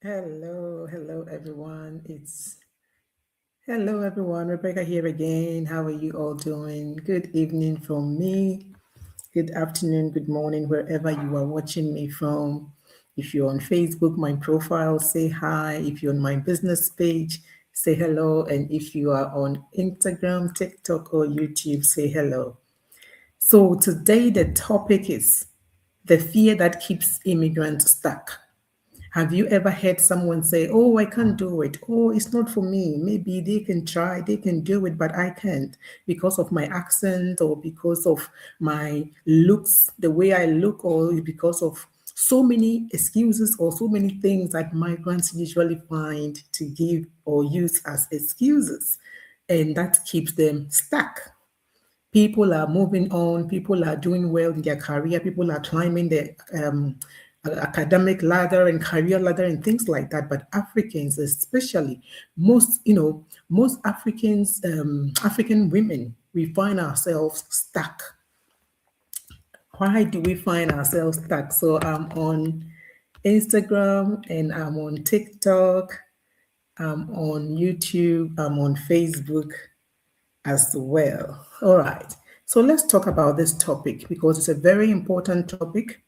Hello everyone. Hello everyone. Rebecca here again. How are you all doing? Good evening from me. Good afternoon, good morning, wherever you are watching me from. If you're on Facebook, my profile, say hi. If you're on my business page, say hello. And if you are on Instagram, TikTok, or YouTube, say hello. So today the topic is the fear that keeps immigrants stuck. Have you ever heard someone say, "Oh, I can't do it. Oh, it's not for me. Maybe they can try, they can do it, but I can't because of my accent or because of my looks, the way I look, or because of so many excuses or so many things that migrants usually find to give or use as excuses. And that keeps them stuck. People are moving on, people are doing well in their career, people are climbing the academic ladder and career ladder and things like that. But Africans, especially most Africans, African women, we find ourselves stuck. Why do we find ourselves stuck? So I'm on Instagram and I'm on TikTok, I'm on YouTube, I'm on Facebook as well. All right. So let's talk about this topic because it's a very important topic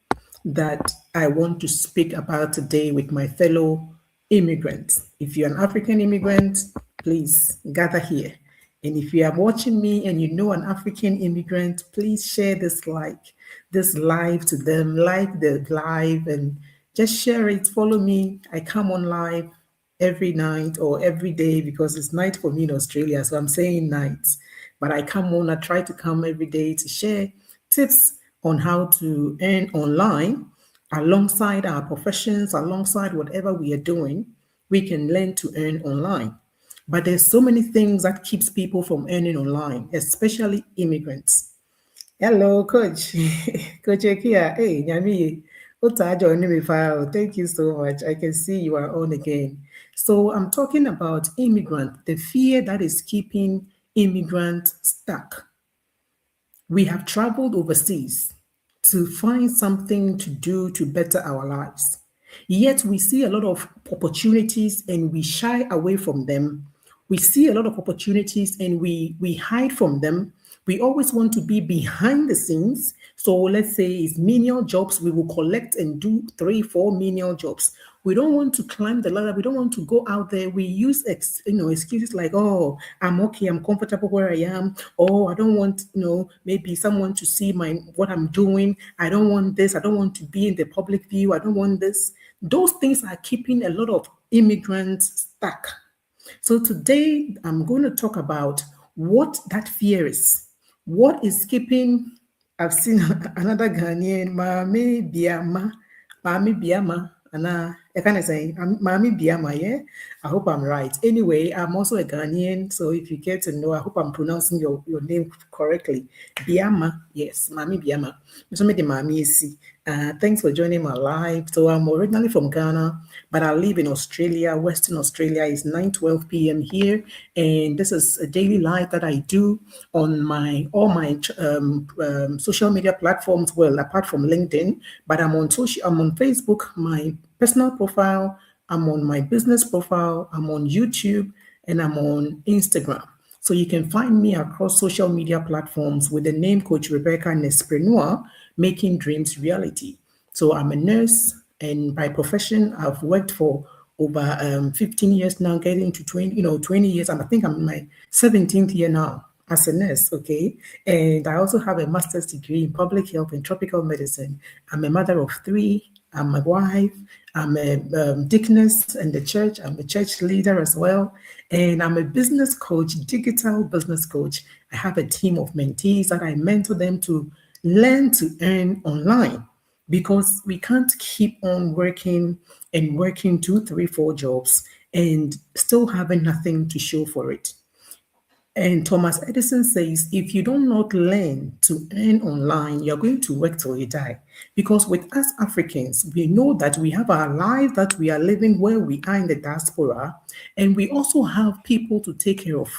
that I want to speak about today with my fellow immigrants. If you're an African immigrant, please gather here. And if you are watching me and you know an African immigrant, please share this live to them, like the live and just share it. Follow me. I come on live every night or every day because it's night for me in Australia. So I'm saying nights. But I come on, I try to come every day to share tips on how to earn online alongside our professions, alongside whatever we are doing. We can learn to earn online. But there's so many things that keeps people from earning online, especially immigrants. Hello, Coach. Coach Ekia. Hey, Nyami. Thank you so much. I can see you are on again. So I'm talking about immigrant, the fear that is keeping immigrants stuck. We have traveled overseas to find something to do to better our lives. Yet we see a lot of opportunities and we shy away from them. We see a lot of opportunities and we hide from them. We always want to be behind the scenes. So let's say it's menial jobs, we will collect and do 3, 4 menial jobs. We don't want to climb the ladder. We don't want to go out there. We use excuses like, "Oh, I'm okay. I'm comfortable where I am. Oh, I don't want maybe someone to see my what I'm doing. I don't want this. I don't want to be in the public view. I don't want this." Those things are keeping a lot of immigrants stuck. So today I'm going to talk about what that fear is. What is keeping, I've seen another Ghanaian, Mami Biama, and I kind of say, Mami Biama, yeah? I hope I'm right. Anyway, I'm also a Ghanaian, so if you get to know, I hope I'm pronouncing your name correctly. Biama, yes, Mami Biama. So many Mami is. Thanks for joining my live. So I'm originally from Ghana, but I live in Australia. Western Australia is 9:12 p.m. here, and this is a daily live that I do on my all my social media platforms. Well, apart from LinkedIn, but I'm on Facebook, my personal profile. I'm on my business profile. I'm on YouTube, and I'm on Instagram. So you can find me across social media platforms with the name Coach Rebecca Nespreneur, making dreams reality. So I'm a nurse, and by profession, I've worked for over 15 years now, getting to 20 years. And I think I'm in my 17th year now as a nurse, okay? And I also have a master's degree in public health and tropical medicine. I'm a mother of three. I'm a wife. I'm a deaconess in the church. I'm a church leader as well. And I'm a business coach, digital business coach. I have a team of mentees that I mentor them to learn to earn online because we can't keep on working and working 2, 3, 4 jobs and still having nothing to show for it. And Thomas Edison says, if you do not learn to earn online, you're going to work till you die. Because with us Africans, we know that we have our life that we are living where we are in the diaspora, and we also have people to take care of.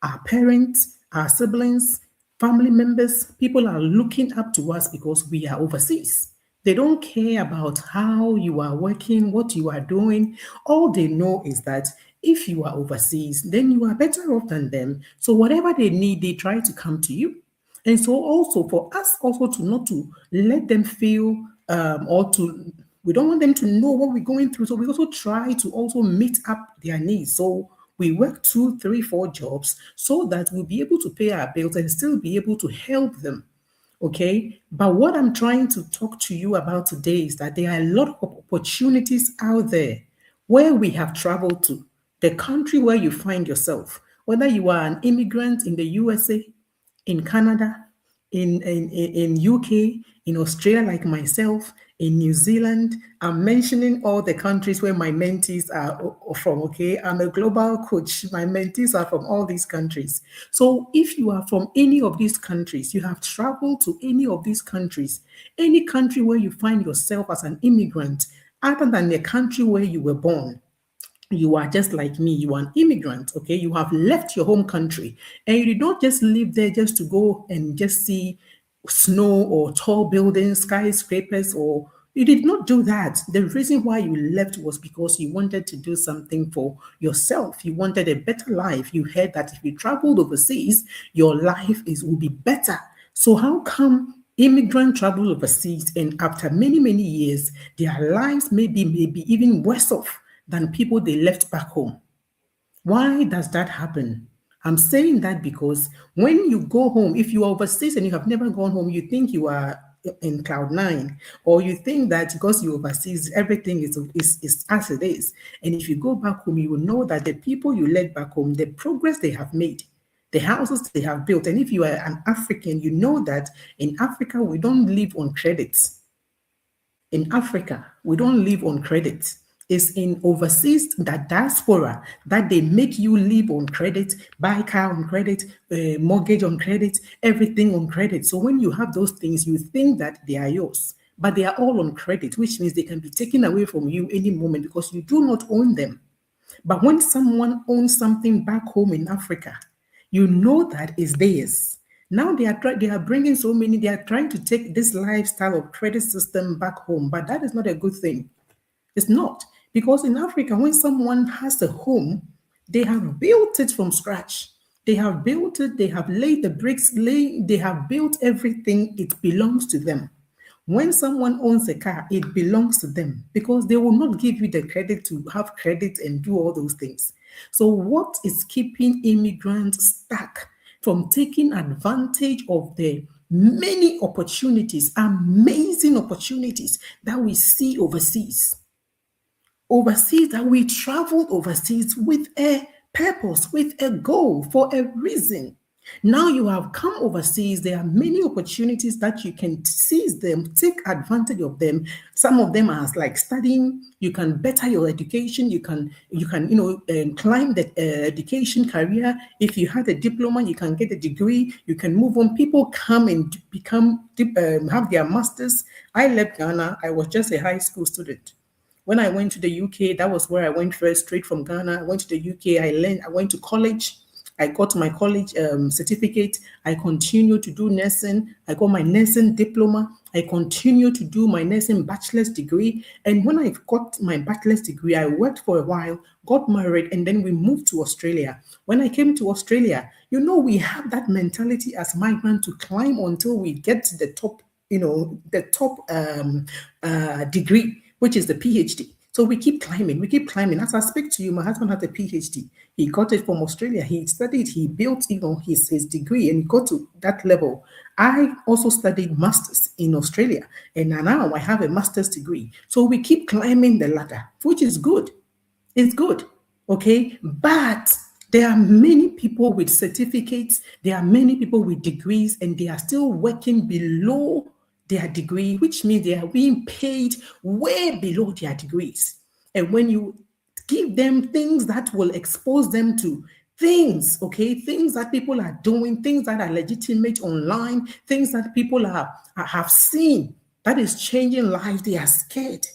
Our parents, our siblings, family members, people are looking up to us because we are overseas. They don't care about how you are working, what you are doing. All they know is that if you are overseas, then you are better off than them. So whatever they need, they try to come to you. And so also for us also to not to let them feel or to we don't want them to know what we're going through. So we also try to also meet up their needs. So we work 2, 3, 4 jobs so that we'll be able to pay our bills and still be able to help them. Okay. But what I'm trying to talk to you about today is that there are a lot of opportunities out there where we have traveled to, the country where you find yourself, whether you are an immigrant in the USA, in Canada, in UK, in Australia, like myself, in New Zealand. I'm mentioning all the countries where my mentees are from, okay? I'm a global coach. My mentees are from all these countries. So if you are from any of these countries, you have traveled to any of these countries, any country where you find yourself as an immigrant, other than the country where you were born, you are just like me. You are an immigrant, okay? You have left your home country and you did not just live there just to go and just see snow or tall buildings, skyscrapers, or you did not do that. The reason why you left was because you wanted to do something for yourself. You wanted a better life. You heard that if you traveled overseas, your life will be better. So how come immigrant travel overseas and after many, many years, their lives maybe even worse off than people they left back home? Why does that happen? I'm saying that because when you go home, if you are overseas and you have never gone home, you think you are in cloud nine, or you think that because you're overseas, everything is as it is. And if you go back home, you will know that the people you led back home, the progress they have made, the houses they have built. And if you are an African, you know that in Africa, we don't live on credits. In Africa, we don't live on credit. It's in overseas, that diaspora, that they make you live on credit, buy car on credit, mortgage on credit, everything on credit. So when you have those things, you think that they are yours, but they are all on credit, which means they can be taken away from you any moment because you do not own them. But when someone owns something back home in Africa, you know that is theirs. Now they are bringing so many. They are trying to take this lifestyle of credit system back home, but that is not a good thing. It's not, because in Africa, when someone has a home, they have built it from scratch. They have built it. They have laid the bricks. They have built everything. It belongs to them. When someone owns a car, it belongs to them because they will not give you the credit to have credit and do all those things. So, what is keeping immigrants stuck from taking advantage of the many opportunities, amazing opportunities that we see overseas? Overseas, that we traveled overseas with a purpose, with a goal, for a reason. Now you have come overseas, there are many opportunities that you can seize them, take advantage of them. Some of them are like studying. You can better your education. You can climb the education career. If you had a diploma, you can get a degree. You can move on. People come and have their masters. I left Ghana. I was just a high school student. When I went to the UK, that was where I went first, straight from Ghana. I went to the UK, I went to college. I got my college certificate. I continued to do nursing. I got my nursing diploma. I continued to do my nursing bachelor's degree. And when I got my bachelor's degree, I worked for a while, got married, and then we moved to Australia. When I came to Australia, we have that mentality as migrants to climb until we get to the top, the top degree, which is the PhD. So we keep climbing, we keep climbing. As I speak to you, my husband has a PhD. He got it from Australia. He studied, he built, his degree and got to that level. I also studied masters in Australia, and now I have a master's degree. So we keep climbing the ladder, which is good. It's good, okay? But there are many people with certificates, there are many people with degrees, and they are still working below their degree, which means they are being paid way below their degrees. And when you give them things that will expose them to things, okay, things that people are doing, things that are legitimate online, things that people have seen that is changing lives, they are scared.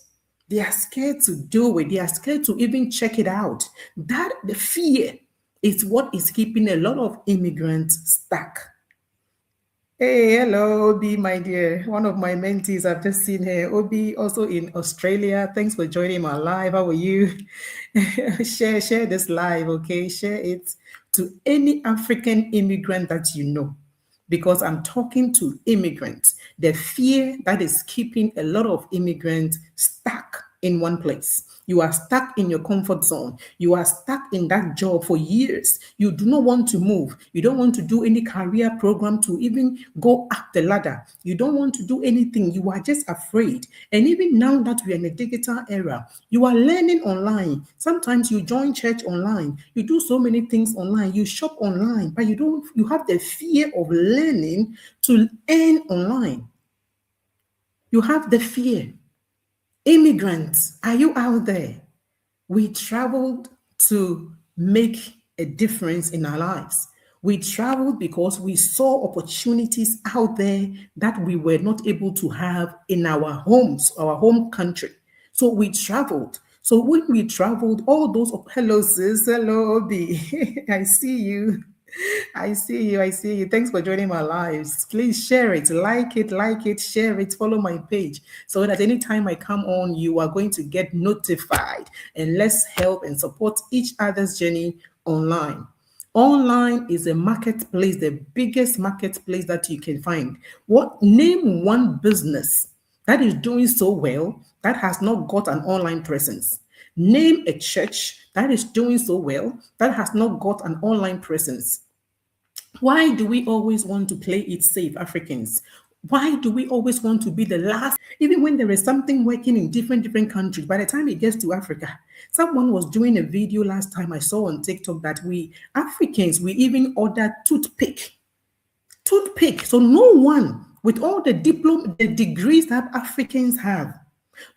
They are scared to do it. They are scared to even check it out. That the fear is what is keeping a lot of immigrants stuck. Hey, hello, Obi, my dear. One of my mentees, I've just seen her. Obi, also in Australia. Thanks for joining my live. How are you? Share this live, okay? Share it to any African immigrant that you know, because I'm talking to immigrants. The fear that is keeping a lot of immigrants stuck in one place. You are stuck in your comfort zone. You are stuck in that job for years. You do not want to move. You don't want to do any career program to even go up the ladder. You don't want to do anything. You are just afraid. And even now that we are in a digital era, you are learning online. Sometimes you join church online. You do so many things online. You shop online, but you have the fear of learning to earn online. You have the fear. Immigrants, are you out there? We traveled to make a difference in our lives. We traveled because we saw opportunities out there that we were not able to have in our homes, our home country. So we traveled. So when we traveled, all those, hello sis, hello Obi, I see you. I see you. I see you. Thanks for joining my lives. Please share it, like it, share it, follow my page so that anytime I come on, you are going to get notified. And let's help and support each other's journey online. Online is a marketplace, the biggest marketplace that you can find. Name one business that is doing so well that has not got an online presence. Name a church that is doing so well that has not got an online presence. Why do we always want to play it safe, Africans? Why do we always want to be the last? Even when there is something working in different countries, by the time it gets to Africa, someone was doing a video last time I saw on TikTok that we Africans, we even order toothpick. Toothpick. So no one with all the the degrees that Africans have,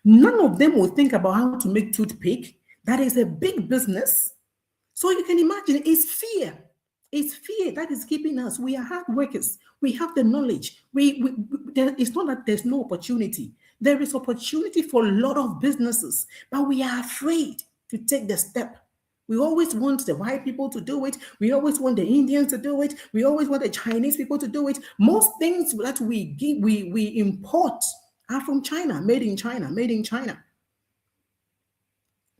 none of them will think about how to make toothpick. That is a big business. So you can imagine it's fear. It's fear that is keeping us. We are hard workers. We have the knowledge. It's not that there's no opportunity. There is opportunity for a lot of businesses, but we are afraid to take the step. We always want the white people to do it. We always want the Indians to do it. We always want the Chinese people to do it. Most things that we import are from China, made in China, made in China.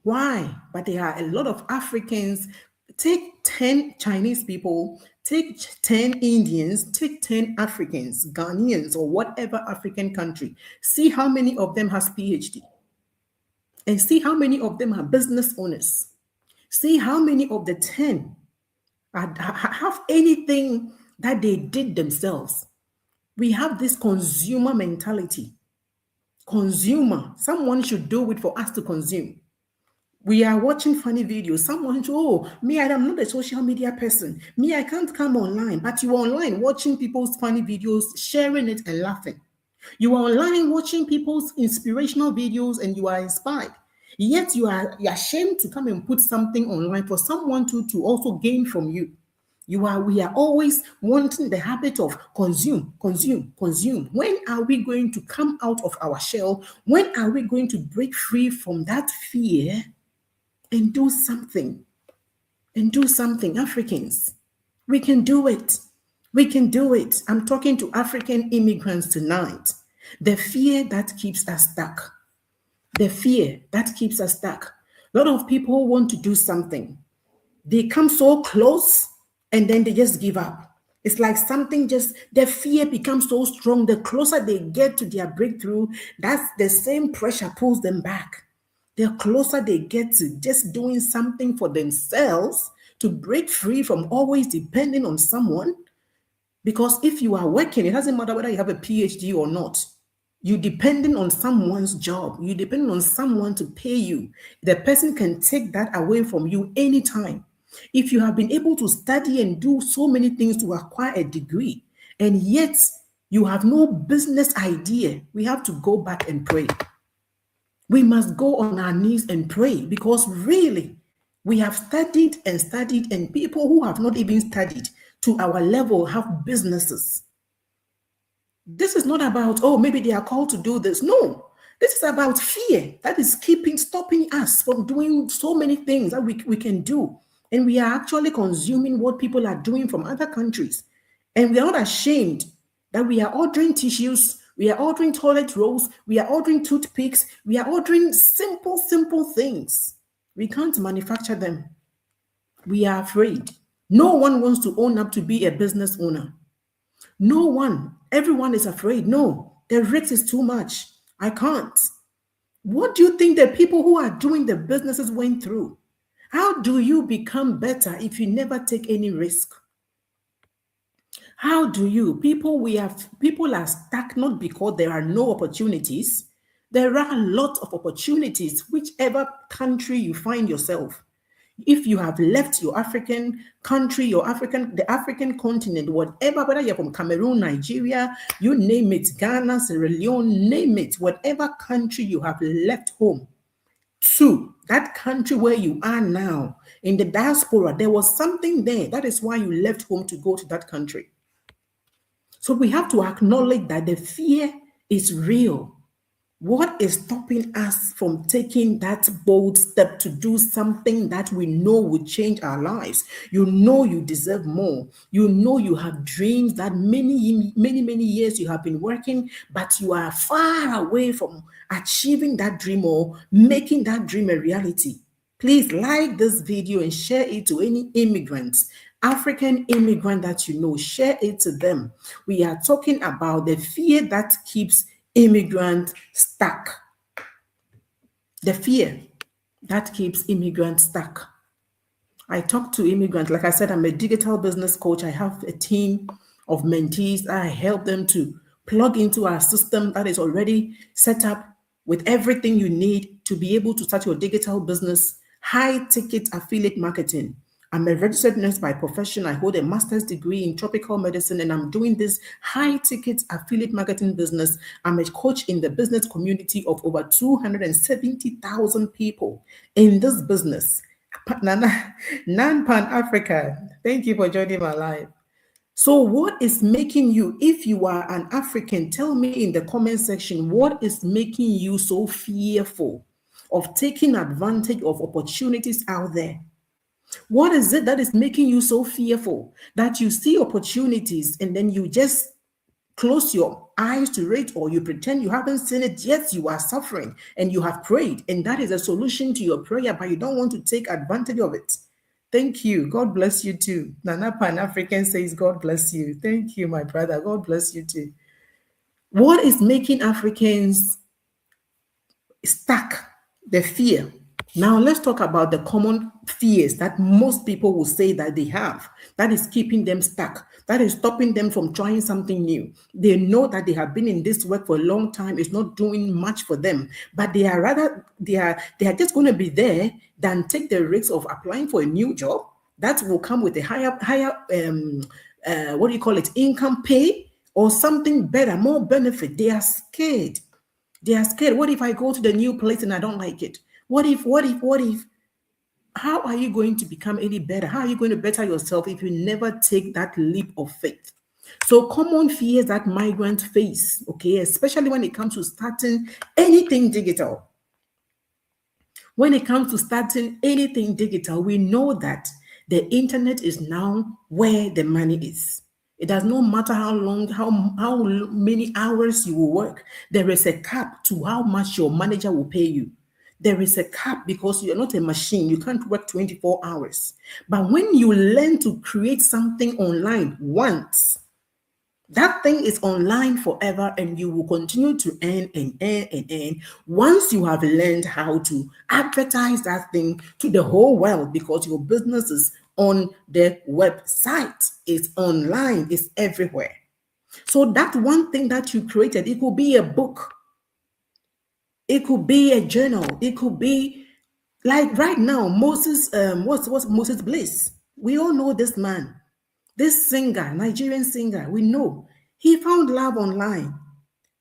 Why? But there are a lot of Africans. Take 10 Chinese people, take 10 Indians, take 10 Africans, Ghanaians, or whatever African country. See how many of them has PhD. And see how many of them are business owners. See how many of the 10 have anything that they did themselves. We have this consumer mentality. Consumer. Someone should do it for us to consume. We are watching funny videos. Someone, oh, me, I am not a social media person. Me, I can't come online. But you are online watching people's funny videos, sharing it and laughing. You are online watching people's inspirational videos and you are inspired. Yet you're ashamed to come and put something online for someone to also gain from you. We are always wanting the habit of consume, consume, consume. When are we going to come out of our shell? When are we going to break free from that fear and do something? And do something, Africans. We can do it. We can do it. I'm talking to African immigrants tonight. The fear that keeps us stuck. The fear that keeps us stuck. A lot of people want to do something. They come so close and then they just give up. It's like something the fear becomes so strong. The closer they get to their breakthrough, that's the same pressure pulls them back. The closer they get to just doing something for themselves to break free from always depending on someone. Because if you are working, it doesn't matter whether you have a PhD or not. You're depending on someone's job. You're depending on someone to pay you. The person can take that away from you anytime. If you have been able to study and do so many things to acquire a degree, and yet you have no business idea, we have to go back and pray. We must go on our knees and pray because really, we have studied, and people who have not even studied to our level have businesses. This is not about, oh, maybe they are called to do this. No, this is about fear that is stopping us from doing so many things that we can do. And we are actually consuming what people are doing from other countries. And we are not ashamed that we are ordering tissues, we are ordering toilet rolls, we are ordering toothpicks, we are ordering simple, simple things. We can't manufacture them. We are afraid. No one wants to own up to be a business owner. No one. Everyone is afraid. No, the risk is too much. I can't. What do you think the people who are doing the businesses went through? How do you become better if you never take any risk? How do you? People are stuck not because there are no opportunities. There are a lot of opportunities, whichever country you find yourself. If you have left your African country, the African continent, whatever, whether you're from Cameroon, Nigeria, you name it, Ghana, Sierra Leone, name it, whatever country you have left home to, that country where you are now, in the diaspora, there was something there. That is why you left home to go to that country. So we have to acknowledge that the fear is real. What is stopping us from taking that bold step to do something that we know will change our lives? You know you deserve more. You know you have dreams that many years you have been working, but you are far away from achieving that dream or making that dream a reality. Please like this video and share it to any immigrants, African immigrant that you know. Share it to them. We are talking about the fear that keeps immigrants stuck. The fear that keeps immigrants stuck. I talk to immigrants. Like I said, I'm a digital business coach. I have a team of mentees. I help them to plug into our system that is already set up with everything you need to be able to start your digital business, high ticket affiliate marketing. I'm a registered nurse by profession. I hold a master's degree in tropical medicine, and I'm doing this high ticket affiliate marketing business. I'm a coach in the business community of over 270,000 people in this business. Non-Pan Africa, thank you for joining my live. So what is making you, if you are an African, tell me in the comment section, what is making you so fearful of taking advantage of opportunities out there? What is it that is making you so fearful that you see opportunities and then you just close your eyes to it, or you pretend you haven't seen it, yet you are suffering and you have prayed, and that is a solution to your prayer, but you don't want to take advantage of it? Thank you. God bless you too. Nana Pan-African says, God bless you. Thank you, my brother. God bless you too. What is making Africans stuck? The fear. Now let's talk about the common fears that most people will say that they have, that is keeping them stuck, that is stopping them from trying something new. They know that they have been in this work for a long time. It's not doing much for them, but they are just going to be there than take the risk of applying for a new job that will come with a higher income pay, or something better, more benefit. They are scared. They are scared. What if I go to the new place and I don't like it? What if? How are you going to become any better? How are you going to better yourself if you never take that leap of faith? So common fears that migrants face, okay, especially when it comes to starting anything digital. When it comes to starting anything digital, we know that the internet is now where the money is. It does not matter how many hours you will work. There is a cap to how much your manager will pay you. There is a cap because you're not a machine. You can't work 24 hours. But when you learn to create something online once, that thing is online forever, and you will continue to earn and earn and earn once you have learned how to advertise that thing to the whole world, because your business is on the website, it's online, it's everywhere. So that one thing that you created, it could be a book, it could be a journal, it could be like right now, Moses, what's Moses Bliss? We all know this man. This singer, Nigerian singer, we know he found love online.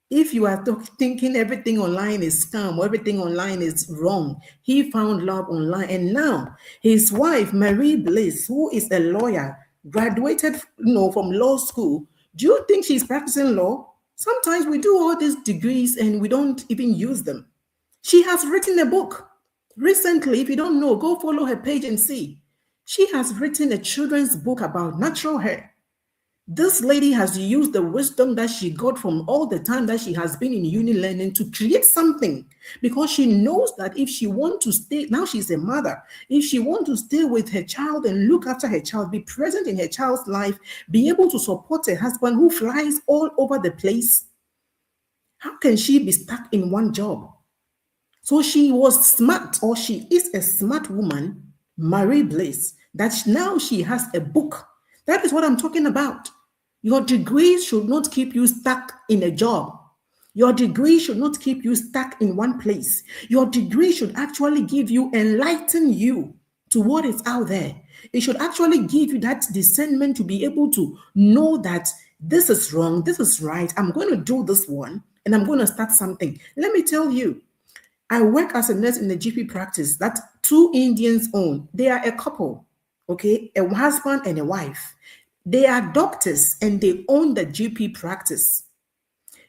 If you are thinking everything online is scam, or everything online is wrong, he found love online. And now his wife, Marie Bliss, who is a lawyer, graduated from law school. Do you think she's practicing law? Sometimes we do all these degrees and we don't even use them. She has written a book recently. If you don't know, go follow her page and see. She has written a children's book about natural hair. This lady has used the wisdom that she got from all the time that she has been in uni learning to create something, because she knows that if she wants to stay, now she's a mother, if she wants to stay with her child and look after her child, be present in her child's life, be able to support her husband who flies all over the place, how can she be stuck in one job? So she was smart, or she is a smart woman, Marie Bliss, that now she has a book. That is what I'm talking about. Your degree should not keep you stuck in a job. Your degree should not keep you stuck in one place. Your degree should actually give you, enlighten you to what is out there. It should actually give you that discernment to be able to know that this is wrong, this is right. I'm going to do this one and I'm going to start something. Let me tell you, I work as a nurse in the GP practice that two Indians own. They are a couple, okay, a husband and a wife. They are doctors and they own the GP practice.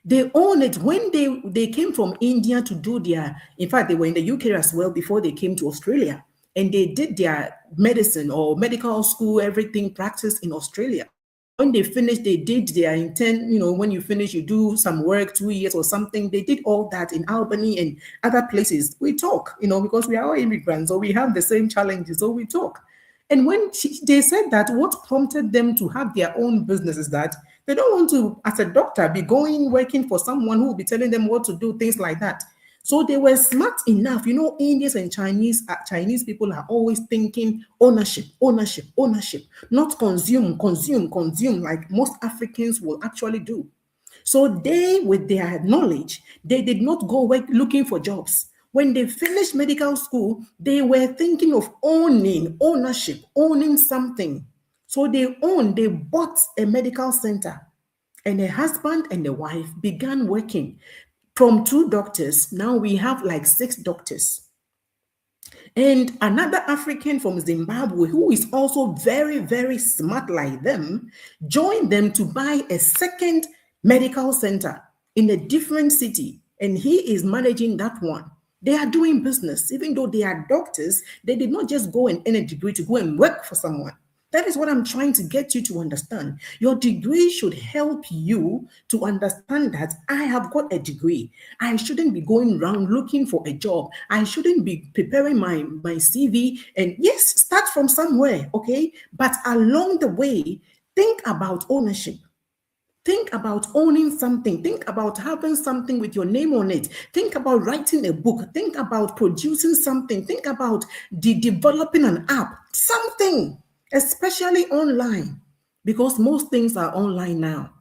They own it. When they came from India to do their, in fact, they were in the UK as well before they came to Australia. And they did their medicine or medical school, everything practice in Australia. When they finished, they did their intern, when you finish, you do some work, 2 years or something. They did all that in Albany and other places. We talk, because we are all immigrants, so we have the same challenges, so we talk. And when they said that, what prompted them to have their own business is that they don't want to, as a doctor, be working for someone who will be telling them what to do, things like that. So they were smart enough. Indians and Chinese people are always thinking ownership, ownership, ownership, not consume, consume, consume, like most Africans will actually do. So they, with their knowledge, they did not go looking for jobs. When they finished medical school, they were thinking of ownership, owning something. So they bought a medical center, and a husband and a wife began working. From 2 doctors, now we have like 6 doctors. And another African from Zimbabwe, who is also very, very smart like them, joined them to buy a second medical center in a different city. And he is managing that one. They are doing business. Even though they are doctors, they did not just go and earn a degree to go and work for someone. That is what I'm trying to get you to understand. Your degree should help you to understand that I have got a degree. I shouldn't be going around looking for a job. I shouldn't be preparing my CV. And yes, start from somewhere, okay? But along the way, think about ownership. Think about owning something. Think about having something with your name on it. Think about writing a book. Think about producing something. Think about developing an app, something, especially online, because most things are online now.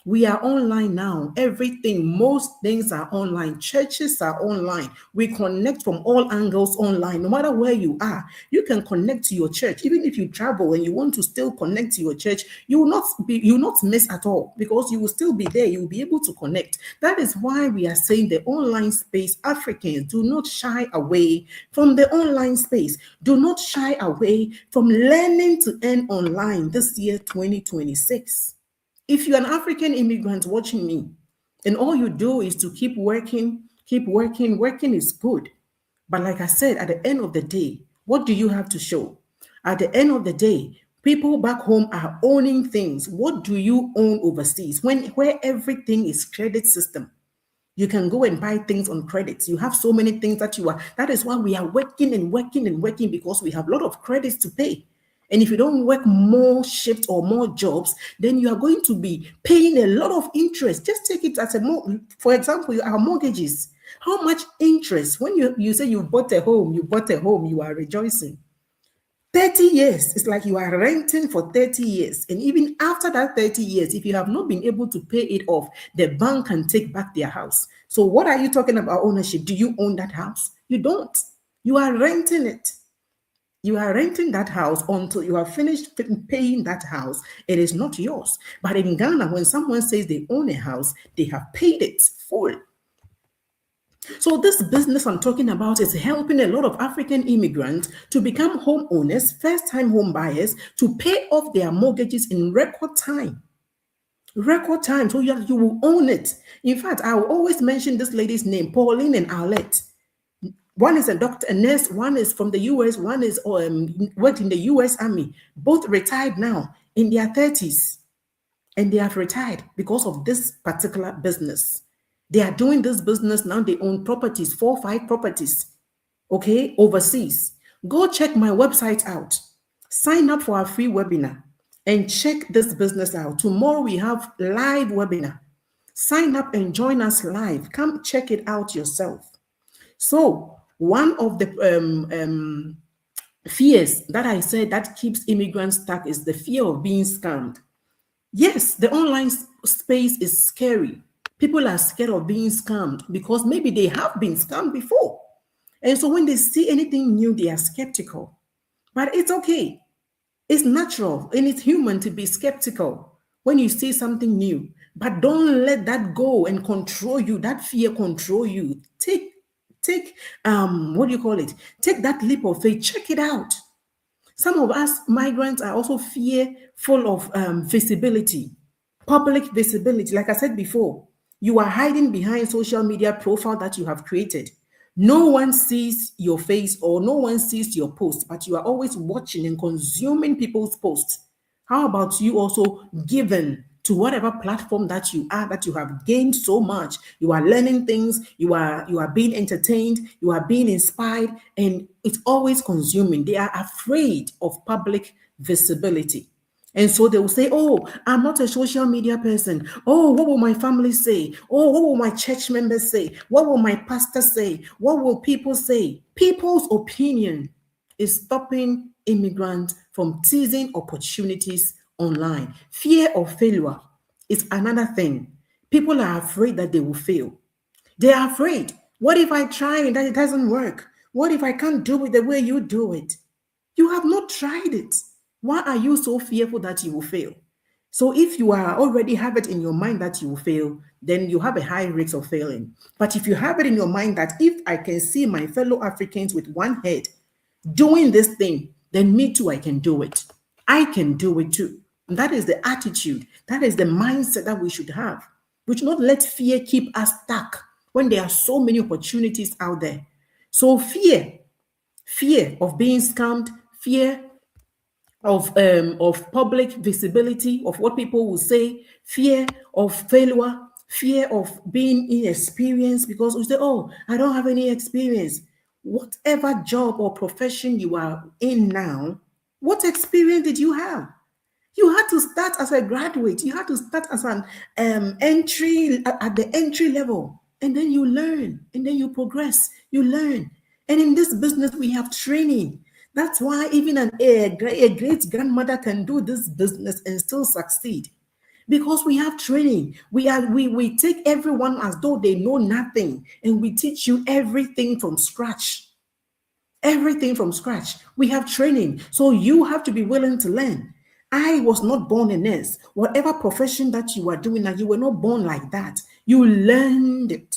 We are online now. Everything, most things are online. Churches are online. We connect from all angles online. No matter where you are, you can connect to your church. Even if you travel and you want to still connect to your church, you will not miss at all, because you will still be there. You will be able to connect. That is why we are saying the online space, Africans, do not shy away from the online space. Do not shy away from learning to earn online this year, 2026. If you're an African immigrant watching me, and all you do is to keep working, working is good. But like I said, at the end of the day, what do you have to show? At the end of the day, people back home are owning things. What do you own overseas? Where everything is credit system. You can go and buy things on credits. You have so many things that is why we are working and working and working, because we have a lot of credits to pay. And if you don't work more shifts or more jobs, then you are going to be paying a lot of interest. Just take it as for example, our mortgages. How much interest? When you say you bought a home, you are rejoicing. 30 years, it's like you are renting for 30 years. And even after that 30 years, if you have not been able to pay it off, the bank can take back their house. So what are you talking about ownership? Do you own that house? You don't. You are renting it. You are renting that house until you are finished paying that house. It is not yours. But in Ghana, when someone says they own a house, they have paid it full. So this business I'm talking about is helping a lot of African immigrants to become homeowners, first-time home buyers, to pay off their mortgages in record time. Record time, so you will own it. In fact, I will always mention this lady's name, Pauline and Arlette. One is a doctor, a nurse, one is from the US, one is worked in the US Army. Both retired now in their 30s. and they have retired because of this particular business. They are doing this business now. They own properties, 4 or 5 properties, okay, overseas. Go check my website out. Sign up for our free webinar and check this business out. Tomorrow we have live webinar. Sign up and join us live. Come check it out yourself. So one of the fears that I said that keeps immigrants stuck is the fear of being scammed. Yes, the online space is scary. People are scared of being scammed because maybe they have been scammed before. And so when they see anything new, they are skeptical. But it's okay. It's natural and it's human to be skeptical when you see something new. But don't let that go and control you, that fear control you. Take what do you call it? Take that leap of faith, check it out. Some of us migrants are also fearful of visibility, public visibility. Like I said before, you are hiding behind social media profile that you have created. No one sees your face or no one sees your post, but you are always watching and consuming people's posts. How about you also giving to whatever platform that you are, that you have gained so much? You are learning things, you are being entertained, you are being inspired, and it's always consuming. They are afraid of public visibility. And so they will say, oh, I'm not a social media person. Oh, what will my family say? Oh, what will my church members say? What will my pastor say? What will people say? People's opinion is stopping immigrants from seizing opportunities online. Fear of failure is another thing. People are afraid that they will fail. They are afraid. What if I try and that it doesn't work? What if I can't do it the way you do it? You have not tried it. Why are you so fearful that you will fail? So if you are already have it in your mind that you will fail, then you have a high risk of failing. But if you have it in your mind that if I can see my fellow Africans with one head doing this thing, then me too, I can do it. I can do it too. And that is the attitude. That is the mindset that we should have. We should not let fear keep us stuck when there are so many opportunities out there. So fear of being scammed, fear of public visibility of what people will say, fear of failure, fear of being inexperienced because we say, oh, I don't have any experience. Whatever job or profession you are in now, what experience did you have? You had to start as a graduate. You had to start as an entry at the entry level, and then you learn, and then you progress. You learn, and in this business we have training. That's why even a great grandmother can do this business and still succeed, because we have training. We take everyone as though they know nothing, and we teach you everything from scratch. Everything from scratch. We have training. So you have to be willing to learn. I was not born a nurse. Whatever profession that you are doing now, you were not born like that. You learned it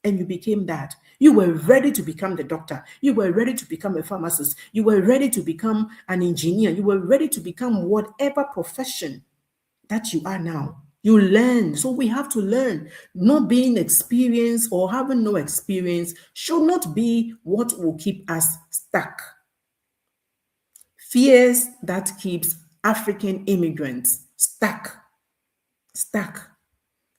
and you became that. You were ready to become the doctor. You were ready to become a pharmacist. You were ready to become an engineer. You were ready to become whatever profession that you are now. You learn. So we have to learn. Not being experienced or having no experience should not be what will keep us stuck. Fears that keeps African immigrants stuck.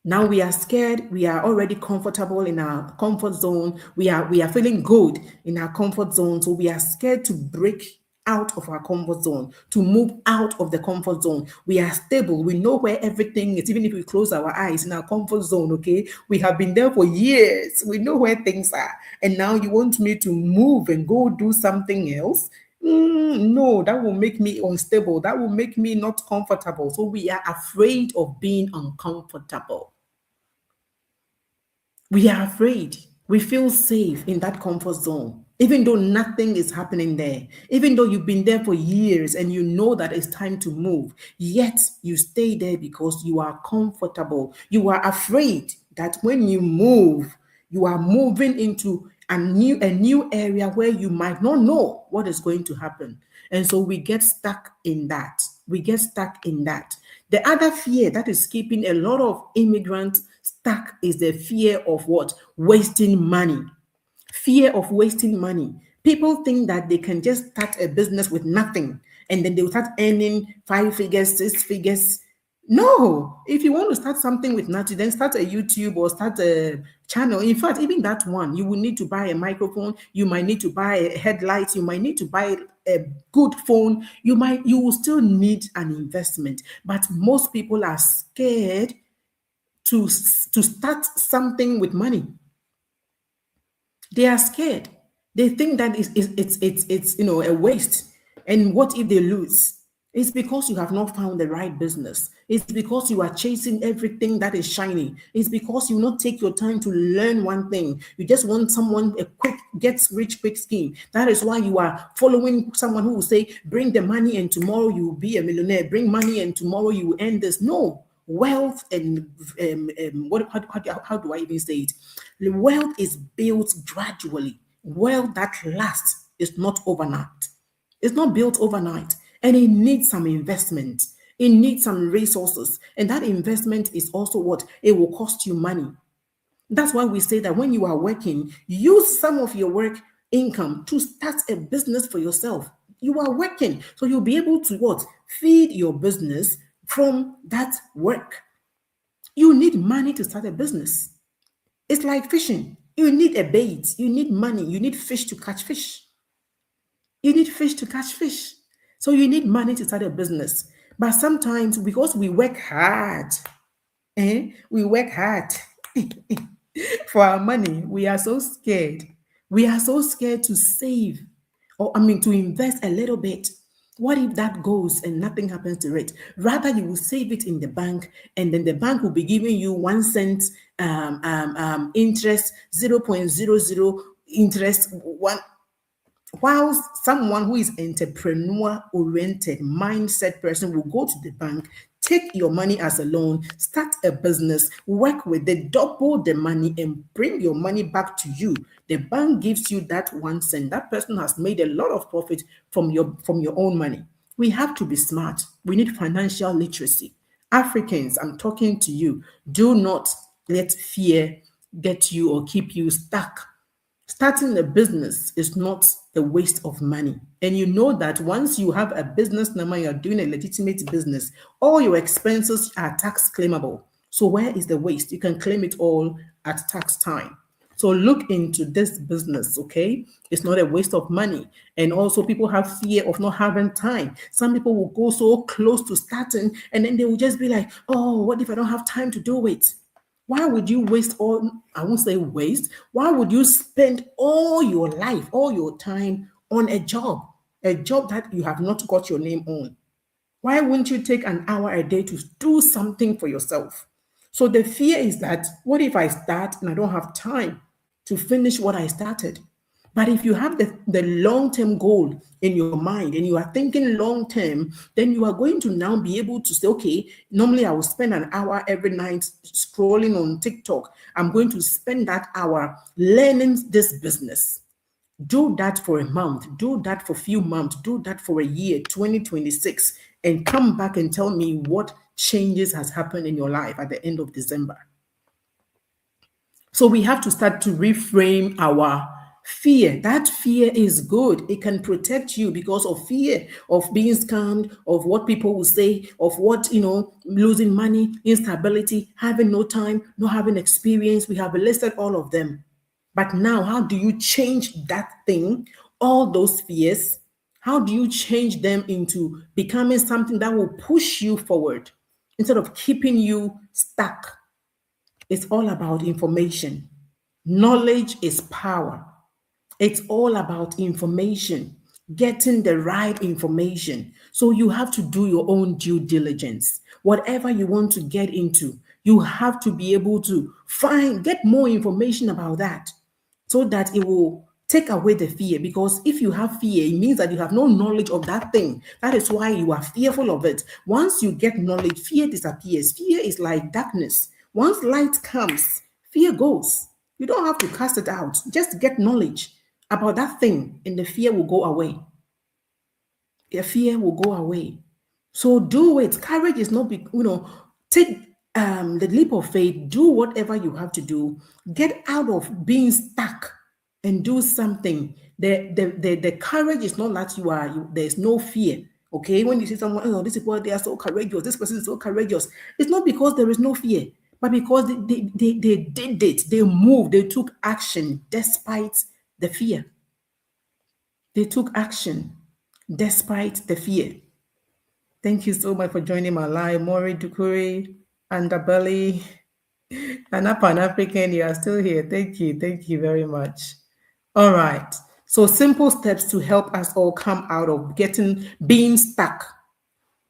Now we are scared. We are already comfortable in our comfort zone. We are feeling good in our comfort zone. So we are scared to break out of our comfort zone, to move out of the comfort zone. We are stable. We know where everything is, even if we close our eyes in our comfort zone, okay? We have been there for years. We know where things are. And now you want me to move and go do something else? No, that will make me unstable. That will make me not comfortable. So we are afraid of being uncomfortable. We are afraid. We feel safe in that comfort zone, even though nothing is happening there, even though you've been there for years and you know that it's time to move, yet you stay there because you are comfortable. You are afraid that when you move, you are moving into a new area where you might not know what is going to happen. And so we get stuck in that. We get stuck in that. The other fear that is keeping a lot of immigrants stuck is the fear of what? Wasting money. Fear of wasting money. People think that they can just start a business with nothing and then they'll start earning 5 figures, 6 figures No, if you want to start something with nothing, then start a YouTube or start a channel. In fact, even that one, you will need to buy a microphone. You might need to buy a headlight. You might need to buy a good phone. You will still need an investment. But most people are scared to start something with money. They are scared. They think that it's a waste. And what if they lose? It's because you have not found the right business. It's because you are chasing everything that is shiny. It's because you not take your time to learn one thing. You just want someone a quick gets rich quick scheme. That is why you are following someone who will say, "Bring the money and tomorrow you will be a millionaire. Bring money and tomorrow you will end this." No, wealth and how do I even say it? The wealth is built gradually. Wealth that lasts is not overnight. It's not built overnight, and it needs some investment. It needs some resources, and that investment is also what it will cost you money. That's why we say that when you are working, use some of your work income to start a business for yourself. You are working, so you'll be able to what? Feed your business from that work. You need money to start a business. It's like fishing. You need a bait, you need money, you need fish to catch fish. You need fish to catch fish. So you need money to start a business. But sometimes because we work hard, we work hard for our money, we are so scared. We are so scared to save, or I mean to invest a little bit. What if that goes and nothing happens to it? Rather, you will save it in the bank, and then the bank will be giving you 1 cent interest, 0.00 interest, one, while someone who is entrepreneur oriented mindset person will go to the bank, take your money as a loan, start a business, work with it, double the money, and bring your money back to you. The bank gives you that 1 cent. That person has made a lot of profit from your own money. We have to be smart. We need financial literacy. Africans, I'm talking to you. Do not let fear get you or keep you stuck. Starting a business is not a waste of money. And you know that once you have a business number, you're doing a legitimate business, all your expenses are tax claimable. So where is the waste? You can claim it all at tax time. So look into this business, okay? It's not a waste of money. And also, people have fear of not having time. Some people will go so close to starting and then they will just be like, oh, what if I don't have time to do it? Why would you waste all, I won't say waste, why would you spend all your life, all your time on a job that you have not got your name on? Why wouldn't you take an hour a day to do something for yourself? So the fear is that what if I start and I don't have time to finish what I started? But if you have the long term goal in your mind and you are thinking long term, then you are going to now be able to say, okay, normally I will spend an hour every night scrolling on TikTok. I'm going to spend that hour learning this business. Do that for a month, do that for a few months, do that for a year, 2026, and come back and tell me what changes has happened in your life at the end of December. So we have to start to reframe our fear. That fear is good. It can protect you because of fear of being scammed, of what people will say, of what, losing money, instability, having no time, not having experience. We have listed all of them. But now, how do you change that thing, all those fears? How do you change them into becoming something that will push you forward instead of keeping you stuck? It's all about information. Knowledge is power. It's all about information, getting the right information. So you have to do your own due diligence. Whatever you want to get into, you have to be able to get more information about that so that it will take away the fear. Because if you have fear, it means that you have no knowledge of that thing. That is why you are fearful of it. Once you get knowledge, fear disappears. Fear is like darkness. Once light comes, fear goes. You don't have to cast it out. Just get knowledge about that thing, and the fear will go away. The fear will go away. So do it. Courage is not, take the leap of faith. Do whatever you have to do. Get out of being stuck and do something. The courage is not that there's no fear Okay, when you see someone, oh, these people, they are so courageous, this person is so courageous, it's not because there is no fear, but because they did it, they moved, they took action despite the fear. They took action despite the fear. Thank you so much for joining my live. Maury Dukuri, Andabelli, and a Pan African, you are still here. Thank you. Thank you very much. All right. So, simple steps to help us all come out of being stuck,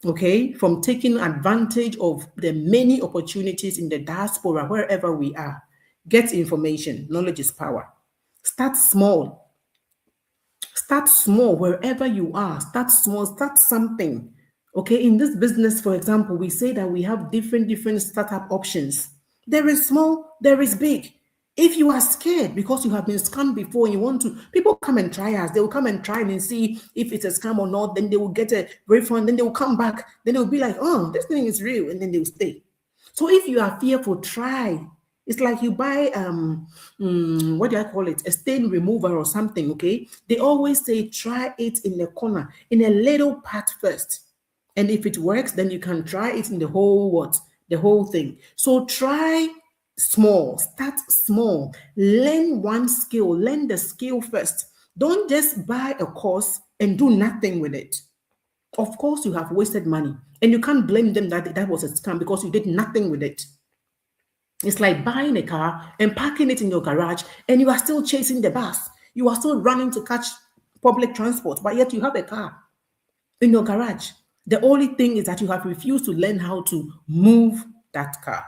okay, from taking advantage of the many opportunities in the diaspora, wherever we are. Get information. Knowledge is power. Start small. Start small wherever you are. Start small. Start something. Okay, in this business, for example, we say that we have different startup options. There is small, there is big. If you are scared because you have been scammed before and you want to, people come and try us. They will come and try and see if it's a scam or not. Then they will get a refund. Then they will come back. Then they'll be like, oh, this thing is real. And then they'll stay. So if you are fearful, try. It's like you buy what do I call it? A stain remover or something, okay? They always say try it in the corner, in a little part first. And if it works, then you can try it in the whole what? The whole thing. So try small, start small, learn one skill, learn the skill first. Don't just buy a course and do nothing with it. Of course, you have wasted money, and you can't blame them that that was a scam because you did nothing with it. It's like buying a car and parking it in your garage, and you are still chasing the bus. You are still running to catch public transport, but yet you have a car in your garage. The only thing is that you have refused to learn how to move that car.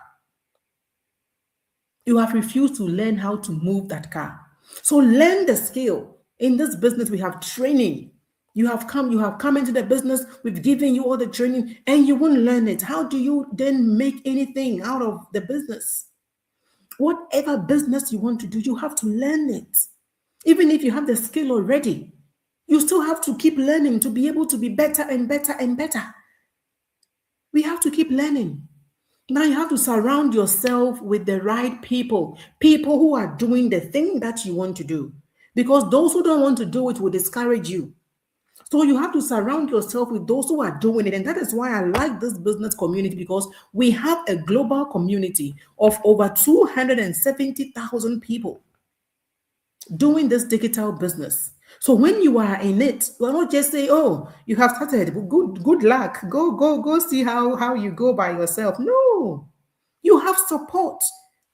You have refused to learn how to move that car. So learn the skill. In this business, we have training. You have come into the business, we've given you all the training, and you won't learn it. How do you then make anything out of the business? Whatever business you want to do, you have to learn it. Even if you have the skill already, you still have to keep learning to be able to be better and better and better. We have to keep learning. Now you have to surround yourself with the right people, people who are doing the thing that you want to do. Because those who don't want to do it will discourage you. So you have to surround yourself with those who are doing it. And that is why I like this business community, because we have a global community of over 270,000 people doing this digital business. So when you are in it, you are not just say, oh, you have started, good luck. Go see how you go by yourself. No, you have support,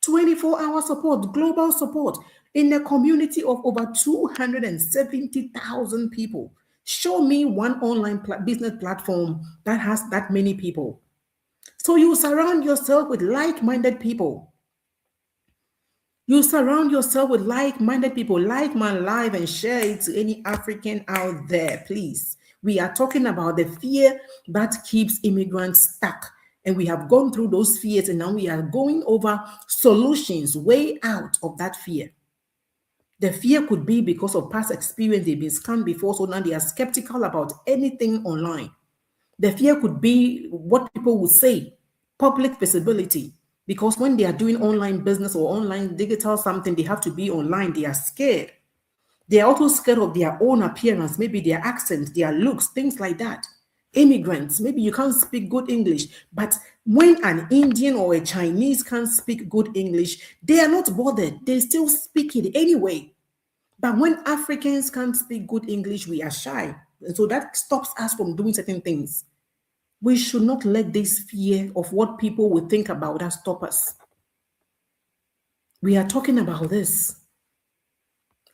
24-hour support, global support in a community of over 270,000 people. Show me one online business platform that has that many people. So you surround yourself with like-minded people. You surround yourself with like-minded people. Like my live and share it to any African out there, please. We are talking about the fear that keeps immigrants stuck. And we have gone through those fears, and now we are going over solutions, way out of that fear. The fear could be because of past experience. They've been scammed before, so now they are skeptical about anything online. The fear could be what people would say, public visibility. Because when they are doing online business or online digital something, they have to be online. They are scared. They are also scared of their own appearance, maybe their accent, their looks, things like that. Immigrants, maybe you can't speak good English, but when an Indian or a Chinese can't speak good English, they are not bothered. They still speak it anyway. But when Africans can't speak good English, we are shy. And so that stops us from doing certain things. We should not let this fear of what people will think about us stop us. We are talking about this.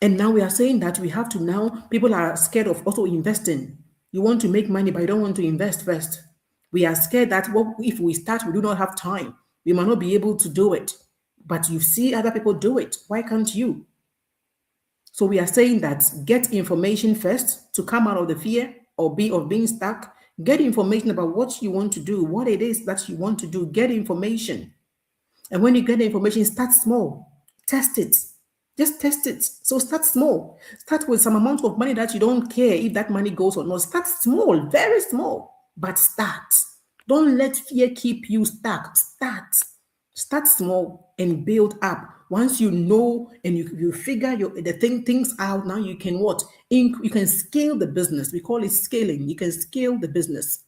And now we are saying that we have to now, people are scared of also investing. You want to make money, but you don't want to invest first. We are scared that if we start, we do not have time. We might not be able to do it. But you see other people do it. Why can't you? So we are saying that get information first to come out of the fear of being stuck. Get information about what you want to do, what it is that you want to do. Get information. And when you get the information, start small. Test it. Just test it. So start small. Start with some amount of money that you don't care if that money goes or not. Start small, very small, but start. Don't let fear keep you stuck. Start. Start small and build up. Once you know and you figure things out, now you can what? You can scale the business. We call it scaling. You can scale the business.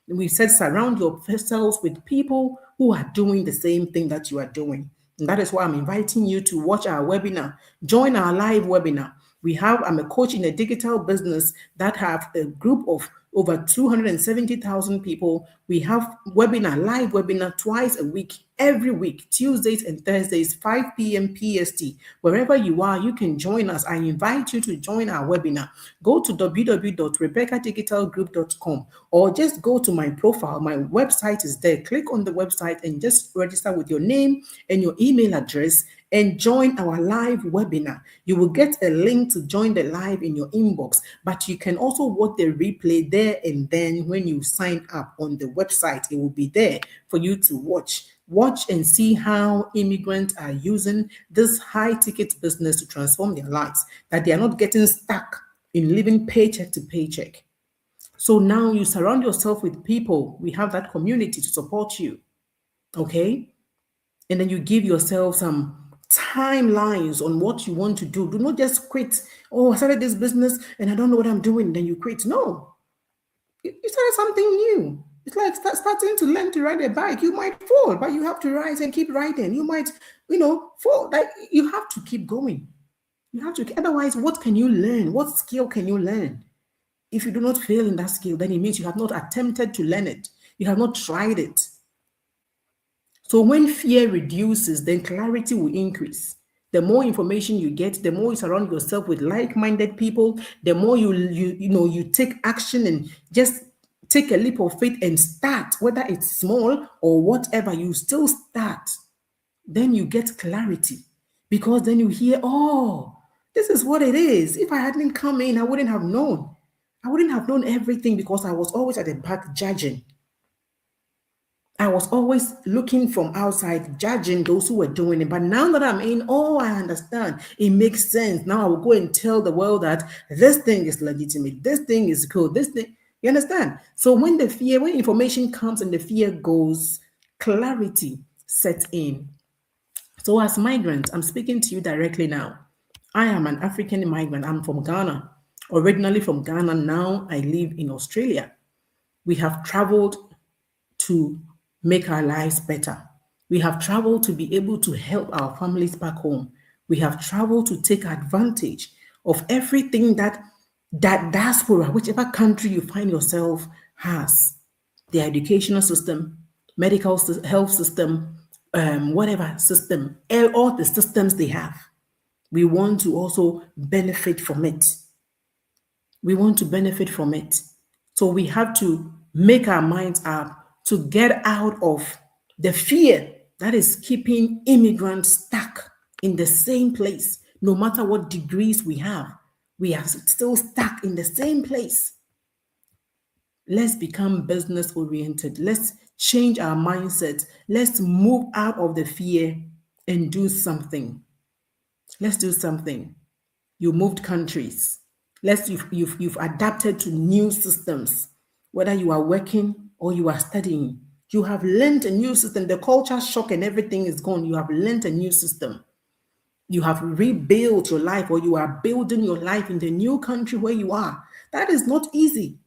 And we said surround yourselves with people who are doing the same thing that you are doing. And that is why I'm inviting you to watch our webinar, join our live webinar. I'm a coach in a digital business that have a group of over 270,000 people. We have live webinar twice a week, every week, Tuesdays and Thursdays, 5 p.m. PST. Wherever you are, you can join us. I invite you to join our webinar. Go to www.rebeccadigitalgroup.com or just go to my profile. My website is there. Click on the website and just register with your name and your email address and join our live webinar. You will get a link to join the live in your inbox, but you can also watch the replay there and then when you sign up on the website. It will be there for you to watch. Watch and see how immigrants are using this high-ticket business to transform their lives, that they are not getting stuck in living paycheck to paycheck. So now you surround yourself with people. We have that community to support you, okay? And then you give yourself some timelines on what you want to do. Do not just quit. Oh, I started this business and I don't know what I'm doing. Then you quit. No, you started something new. It's like starting to learn to ride a bike. You might fall, but you have to rise and keep riding. You might, fall. Like you have to keep going. You have to. Otherwise, what can you learn? What skill can you learn? If you do not fail in that skill, then it means you have not attempted to learn it. You have not tried it. So when fear reduces, then clarity will increase. The more information you get, the more you surround yourself with like-minded people, the more you take action and just take a leap of faith and start, whether it's small or whatever, you still start. Then you get clarity because then you hear, oh, this is what it is. If I hadn't come in, I wouldn't have known. I wouldn't have known everything because I was always at the back judging. I was always looking from outside, judging those who were doing it. But now that I'm in, I understand. It makes sense. Now I will go and tell the world that this thing is legitimate. This thing is cool. This thing, you understand? So when information comes and the fear goes, clarity sets in. So as migrants, I'm speaking to you directly now. I am an African migrant. I'm from Ghana. Originally from Ghana. Now I live in Australia. We have traveled to make our lives better. We have traveled to be able to help our families back home. We have traveled to take advantage of everything that diaspora, whichever country you find yourself, has. The educational system, health system, whatever system, all the systems they have. We want to also benefit from it. We want to benefit from it. So we have to make our minds up to get out of the fear that is keeping immigrants stuck in the same place. No matter what degrees we have, we are still stuck in the same place. Let's become business oriented. Let's change our mindset. Let's move out of the fear and do something. Let's do something. You moved countries. You've adapted to new systems. Whether you are working or you are studying, you have learned a new system. The culture shock and everything is gone. You have learned a new system. You have rebuilt your life, or you are building your life in the new country where you are. That is not easy.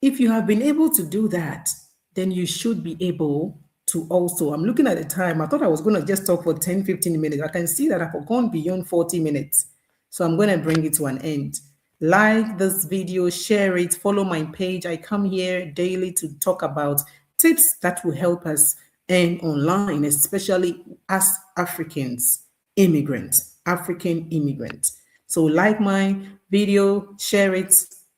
If you have been able to do that, then you should be able to also. I'm looking at the time. I thought I was going to just talk for 10, 15 minutes. I can see that I've gone beyond 40 minutes. So I'm going to bring it to an end. Like this video, share it, follow my page. I come here daily to talk about tips that will help us earn online, especially as Africans, immigrants, African immigrants. So like my video, share it,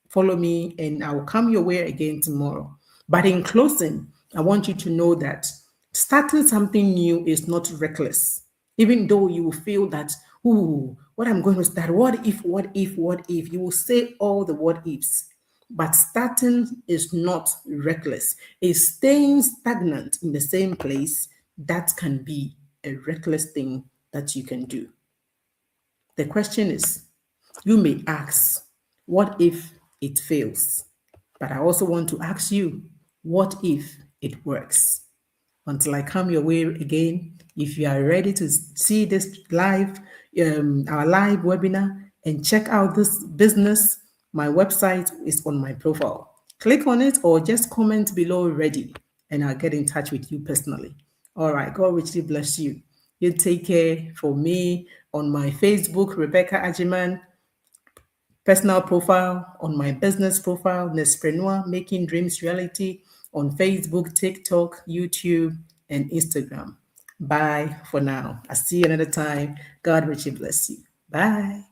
follow me, and I'll come your way again tomorrow. But in closing, I want you to know that starting something new is not reckless. Even though you will feel that, what I'm going to start, what if, you will say all the what ifs. But starting is not reckless. It's staying stagnant in the same place that can be a reckless thing that you can do. The question is, you may ask, what if it fails? But I also want to ask you, what if it works? Until I come your way again, if you are ready to see this live, our live webinar and check out this business, My website is on my profile. Click on it or just comment below ready, and I'll get in touch with you personally. All right, God richly bless you. You take care. For me, on my Facebook, Rebecca Ajiman, personal profile, on my business profile, Nespreneur, Making Dreams Reality, on Facebook, TikTok, YouTube, and Instagram. Bye for now. I'll see you another time. God richly bless you. Bye.